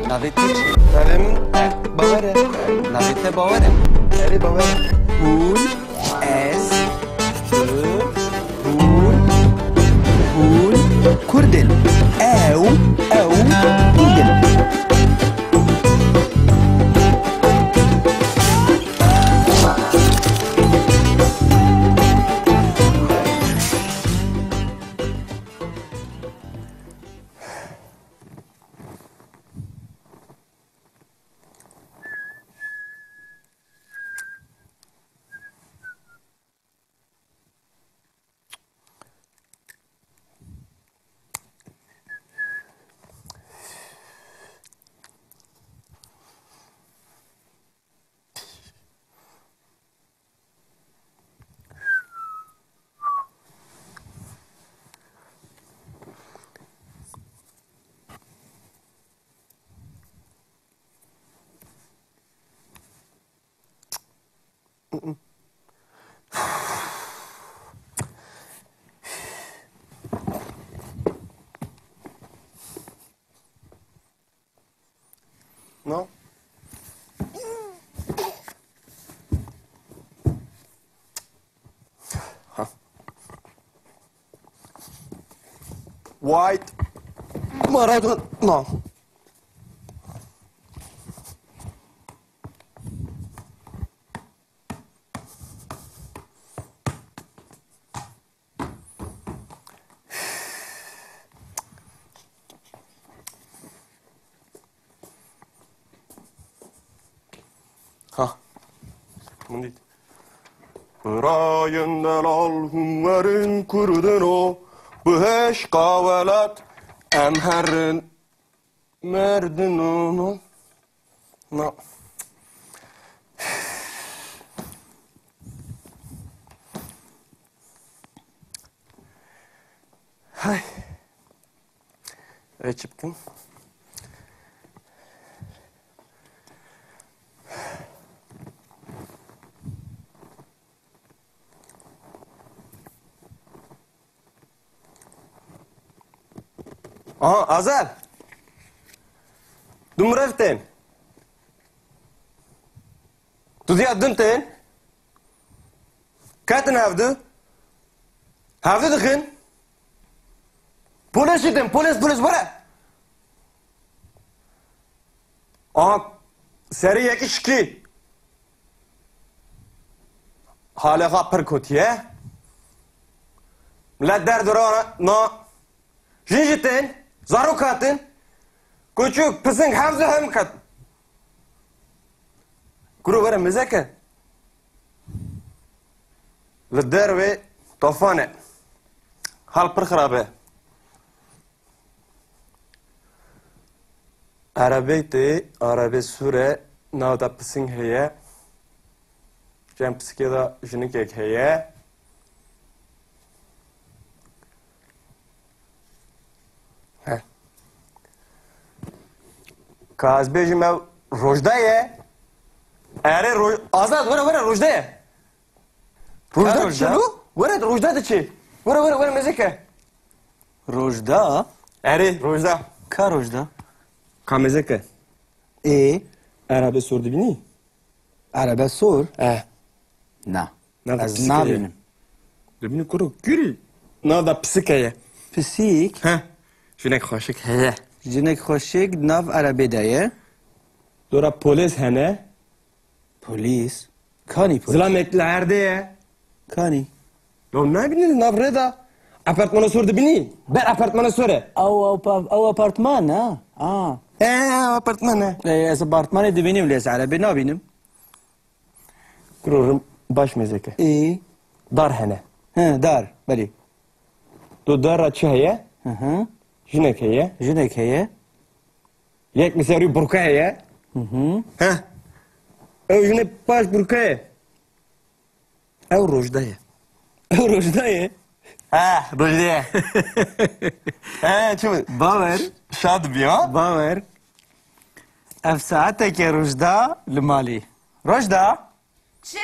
Navê te çi? Navê min Bawer e. Navê te bawer e? Erê Bawer. Hûn, ez, tu, hûn, Kurdin. Ew, Kurdin. No. White Maradona. No. Ha. Bunu değil. Rayın delal hunverin kurdun o Bıheş kavelat emherin merdin onu. No. Hay. Çıktım. Aha, Azel. Dumrevten. Tu diyadın Katin havdu? Havdu dıkın? Polis idin, polis bana. Aha, seri yeki şiki. Hâlâ pır kotiye. Millet derdura na. Jinjitin. Zarok hatin, küçük pısınk havzu hem kat. Kuru vere mezeke. Lider ve tofane. Hal pır kharabe. Arabe sure navda pısınk heye. Cem pıske da jinik ek heye. Kazbejim ev rojda ye. Ere roj... Azad vere rojda ye. Rojda çelu? Vere rojda da çi. Vere mezeke. Rojda? Ere rojda. Ka rojda? Ka mezeke. Arabe sor dibini. Arabe sor? Na. Ez nabinim. Dibini kuru gül. Navda psike ye. Pisik? Jinek hoşik heye. Jinek hoşik nav arabe daye. Dora polis hene. Polis? Kani polis? Zlametli erde ye. Kani? Lo ne bilin navreda. Apartmana sor dibini. Ber apartmana sore. Au apartman ha? Apartmana. Ez apartmanı dibinim les arabe nabinim. Kururum baş mezeke. Dar hene. Dar, bali. Do dara çi heye. Jinek heye. Jinek heye. Yek miseri burka heye. Ev jine baş burka heye. Ev rojda ye. Ev rojda ye. Rojda ye. Çimi? Baver. Şad biya. Baver. Ev saateke rojda limali. Rojda. Çi?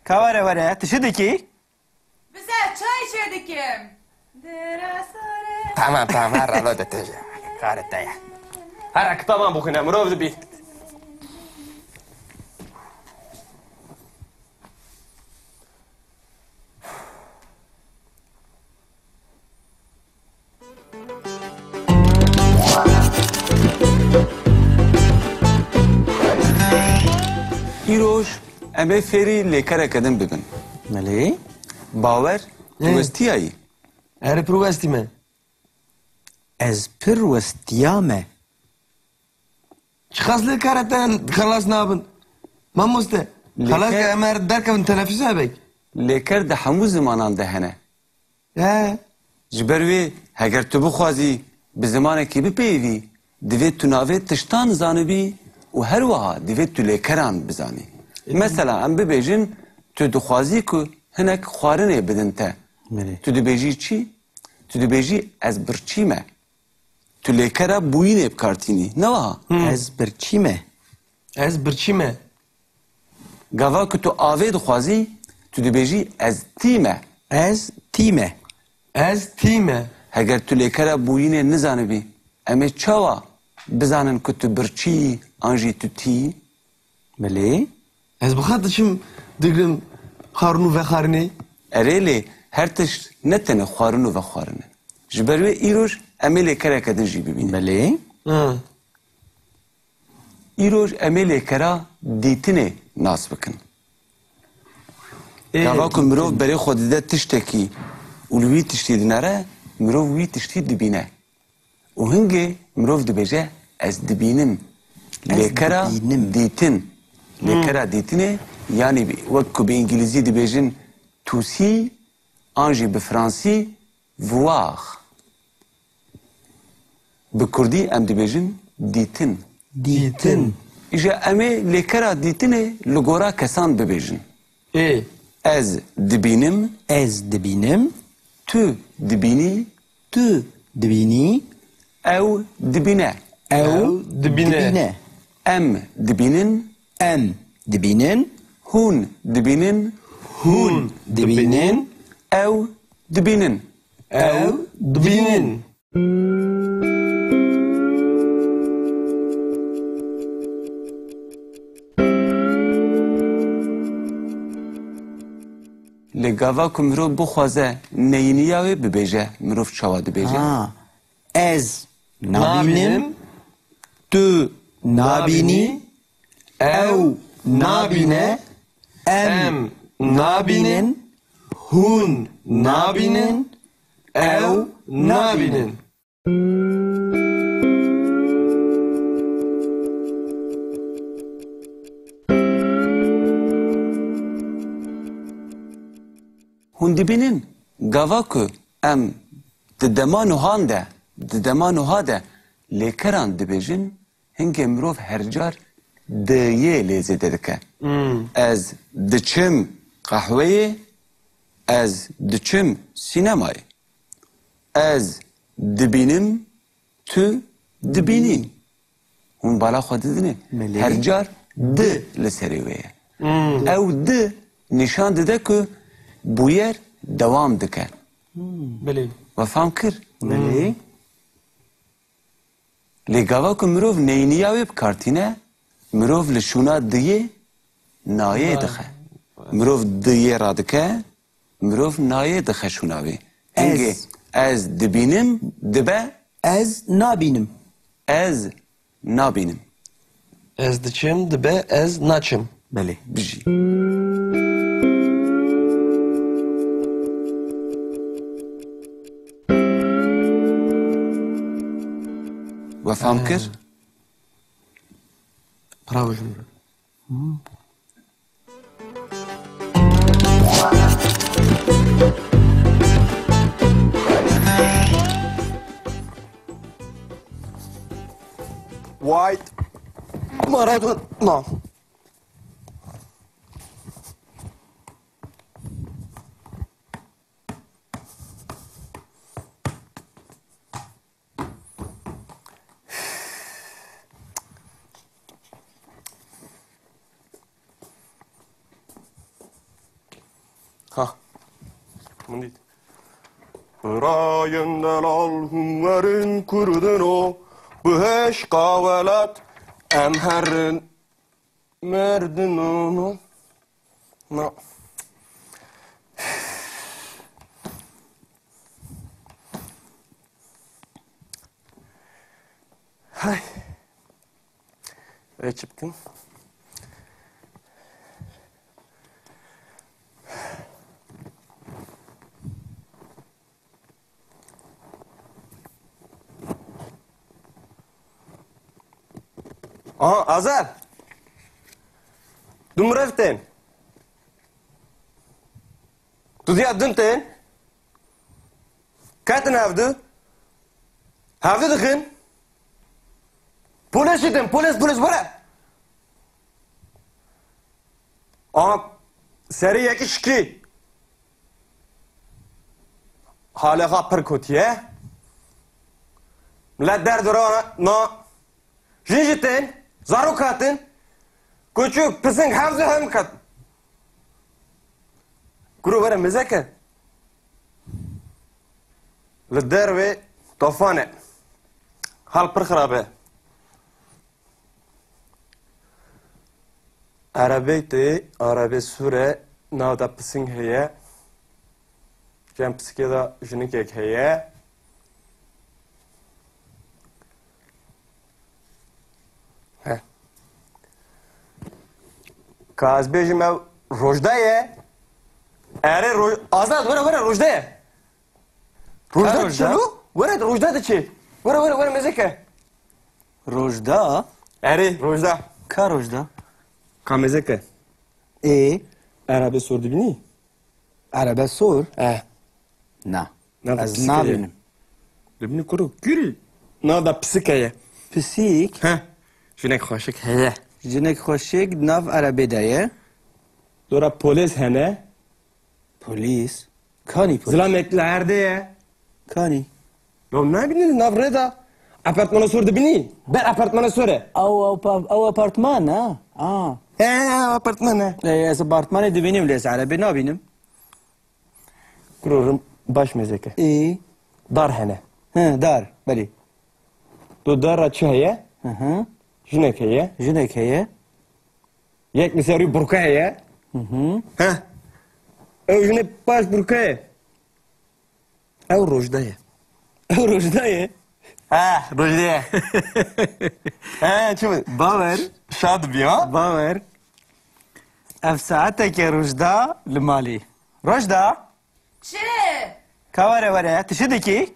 Kavare vare. Tişidiki. Bize çay içirdikim. Tamam her ralo da teje. Karette ye. هر کتابم بخونه مرو دبی ایروش امه فری لیکره کدن ببین ملی باور دوستیایی هر پروستی من از پر وستیامه خلاص لكارتان خلاص نابن ما مسته خلاص لكار- امر دركم تنفس ابك لیکر ده همو زمانان دهنه ها جبروی هگر تو بخوازی به زمان کی بپیوی دوید تو ناوی تشتان زانبی و هر وها دوید تو لیکران بزانی مثلا ام ببیجن تو دخوازی که هنک خوارنه بدن تا ملی. تو دبیجی چی؟ تو دبیجی از برچیمه تو لیکره بوینه بکارتینی نه وها از برچیمه از برچيمه گاوا که تو آوه دخوازی تو دبیجی از تیمه از تیمه از تيمه هگر تو لیکره بوینه نزانبی اما چاوا بزانن که تو برچی آنجی تو تی ملی از بخاطرشم دقلم خارنو و خارني اریلی هر تشت نتنه خوارنو و خوارنه جبروی ایروش اما لیکره کدن جی ببینه ملی اه ایروش اما لیکره دیتنه ناس بکن گاوا که مروف برای خود ده تشتکی اولوی تشتی دناره مروف وی تشتی دبینه و هنگه مروف دبیجه از دبینم لیکره دبینم. دیتن لیکره دیتنه یعنی وکو به انگلیزی دبیجن توسی آنجی به فرانسی voir به کردی ام دبیجن دیتن دیتن ایجا امه لیکره دیتنه لگورا کسان ببیجن ايه از دبینم از دبینم تو دبینی تو دبینی او دبینه او دبینه. ام دبینن ام دبینن هون دبینن هون دبینن او دبینن او دبينن لگاوا که مروف بخوازه نینیاوی ببیجه مروف چاوا دبیجه از نابینم تو نابینی او نابینه ام نابینن هون نابینن او نابينن هون دبینن گاوا که ام ددمانو هانده ددمانو هاده لیکران دبیجن هنگه مروف هر جار دیه لیزه ددکه از دچم قهوه از دچم سینمای از دبینم تو دبینی هون بالا خود دنه ملی. هر جار د لسریوه او د نشان دده که بویر دوام دکه بله و فهم کر ملی لگاوا که مروف نینیاوی بکارتینه مروف لشونا دیه نایه دخه مروف دیه را دکه مروف نایه دخه شوناوی انگه از دبینم دبه از نابینم از نابینم از دچم دبه از ناچم بله بجی و فهم کر bravo جمهور وايت مارادونا نعم ها مندید Rayın delal hunların kurdunu بهش قاولت امهر مردنون نه Hay. Ve çıktım. Aha Azar. Dumreften. Tu diyadın ten. Katen havdu. Havdu dıkın. Polis dedim, polis bura. Aha, seri yeki şiki. Hala pır kutiye. Millet der dura, no. Jinjitin, zarukatın. Küçük, pısın, havzu hem kat. Kuru vere mezeke. Lidder ve tofane. Hal pır kharabe. Arabe sure navda pısın heye. Cem pısıke da jinik ek heye. Kazbejim ev rojda ye. Ere azad vere rojda ye. Rojda çelu? Vere rojda da çi. Vere mezeke. Rojda. Ere rojda. Ka rojda. Ka mezeke. Arabe sordu bini. Arabe sor. Na. Navda Ez pısıke ye. nabinim. Dibini kuru gül. Navda pısıke ye. Pisik. Jinek hoşik heye. Jinek xoşik nav arabe daye. Dora polis hene. Polis. Kani polis. Zılamekli erde ye. Kani. Yo ne bileyim navreda. Apartmana sordu bini. Ben apartmana sore. Au apartman ha. Apartmana. Ez apartmanı dibinim les arabe nabinim. Kururum baş mezeke. Dar hene. Dar. Bali. Do dar açı heye. Jinek heye. Jinek heye. Yek misari burka heye. Jinek baş burka heye. Ev rojda ye. Ev rojda ye. Rojda ye. Çubu. Baver. Şad biya. Baver. Ev saateke rojda limali. Rojda. Çi? Kavare vare. Tişidiki.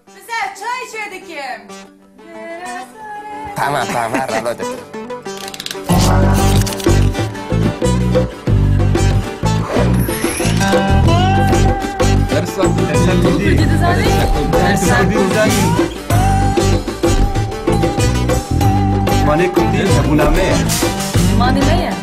Bize çay içirdik kim? Tamam ver hadi. Mane kundi, abuname. Mane ne ya?